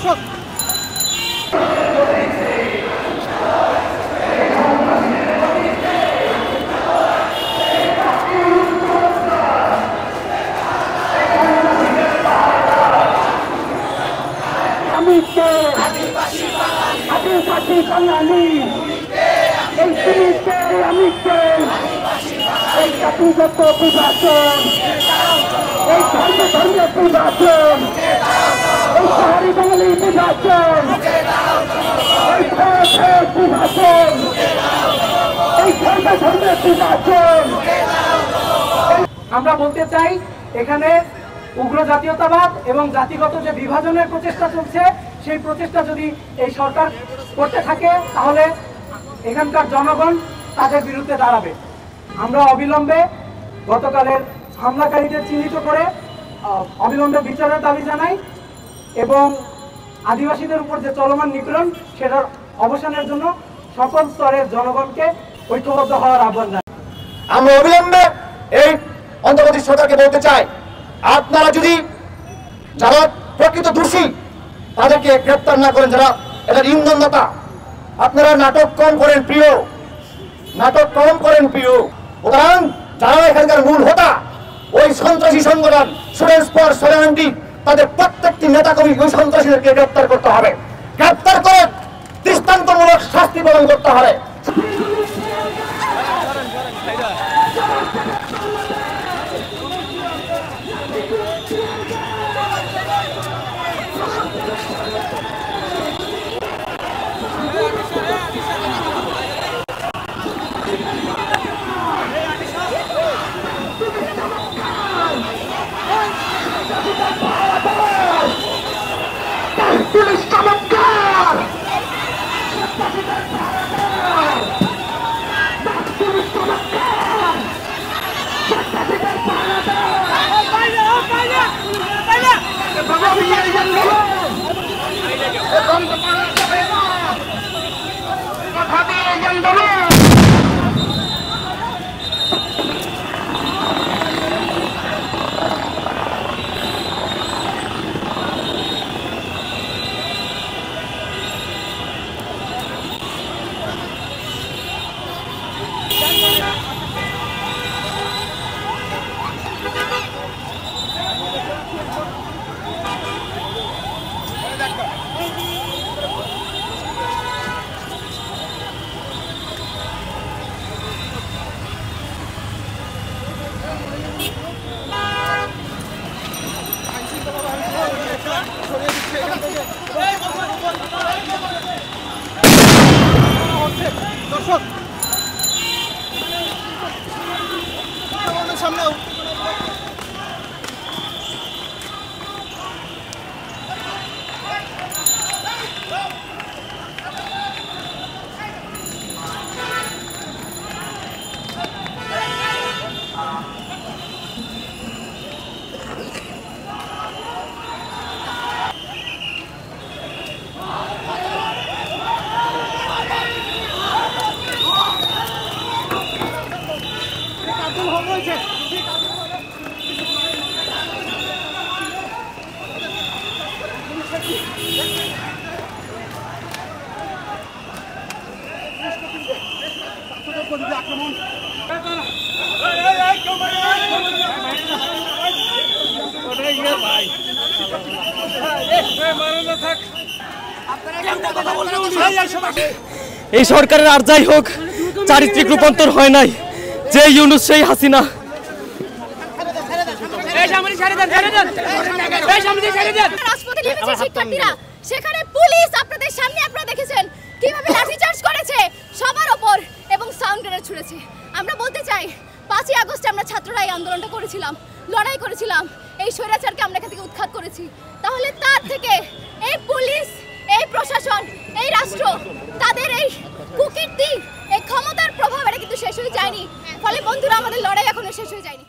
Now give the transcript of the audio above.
দর্শক আদিবাসী বাঙালি এই শ্রীতে আমিকে এই জাতিগত বিভাজন এই ধর্মের বিভাজন এই শহরি বাঙালি বিভাজন এই ভাষের বিভাজন এই ধর্মের বিভাজন। আমরা বলতে চাই এখানে উগ্র জাতীয়তাবাদ এবং জাতিগত যে বিভাজনের প্রচেষ্টা চলছে সেই প্রচেষ্টা যদি এই সরকার করতে থাকে তাহলে এখানকার জনগণ তাদের বিরুদ্ধে দাঁড়াবে। আমরা অবিলম্বে গতকালের হামলাকারীদের চিহ্নিত করে অবিলম্বে বিচারের দাবি জানাই এবং আদিবাসীদের উপর যে চলমান নিপীড়ন সেটার অবসানের জন্য সকল স্তরের জনগণকে ঐক্যবদ্ধ হওয়ার আহ্বান জানাই। আমরা অবিলম্বে এই অন্তর্বর্তী সরকারকে বলতে চাই, আপনারা যদি যারা প্রকৃত দোষী তাদেরকে গ্রেপ্তার না করেন, যারা এটার ইন্ধনদাতা, আপনারা নাটক কম করেন প্রিয়, নাটক কম করেন প্রিয়। উদাহরণ যারা এখানকার মূল হোতা ওই সন্ত্রাসী সংগঠন স্টুডেন্টস ফর সলিডারিটি, তাদের প্রত্যেকটি নেতাকর্মী ওই সন্ত্রাসীদেরকে গ্রেপ্তার করতে হবে, গ্রেপ্তার করে দৃষ্টান্তমূলক শাস্তি প্রদান করতে হবে। পুলিশ চমৎকার, পুলিশ চমৎকার, দর্শক সামনেও এই সরকারের আর যাই হোক চারিত্রিক রূপান্তর হয় নাই, যে ইউনূস সেই হাসিনা। সেখানে পুলিশ আপনাদের সামনে আপনারা দেখেছেন কিভাবে লাঠিচার্জ করেছে সবার ওপর এবং সাউন্ড গ্রেনেড ছুড়েছে। আমরা বলতে চাই 5ই আগস্টে আমরা ছাত্ররা এই আন্দোলনটা করেছিলাম, লড়াই করেছিলাম, এই স্বৈরাচারকে আমরা এখান থেকে উৎখাত করেছি। তাহলে তার থেকে এই পুলিশ, এই প্রশাসন, এই রাষ্ট্র, তাদের এই কুকীর্তি, এই ক্ষমতার প্রভাব এটা কিন্তু শেষ হয়ে যায়নি। ফলে বন্ধুরা আমাদের লড়াই এখনো শেষ হয়ে যায়নি।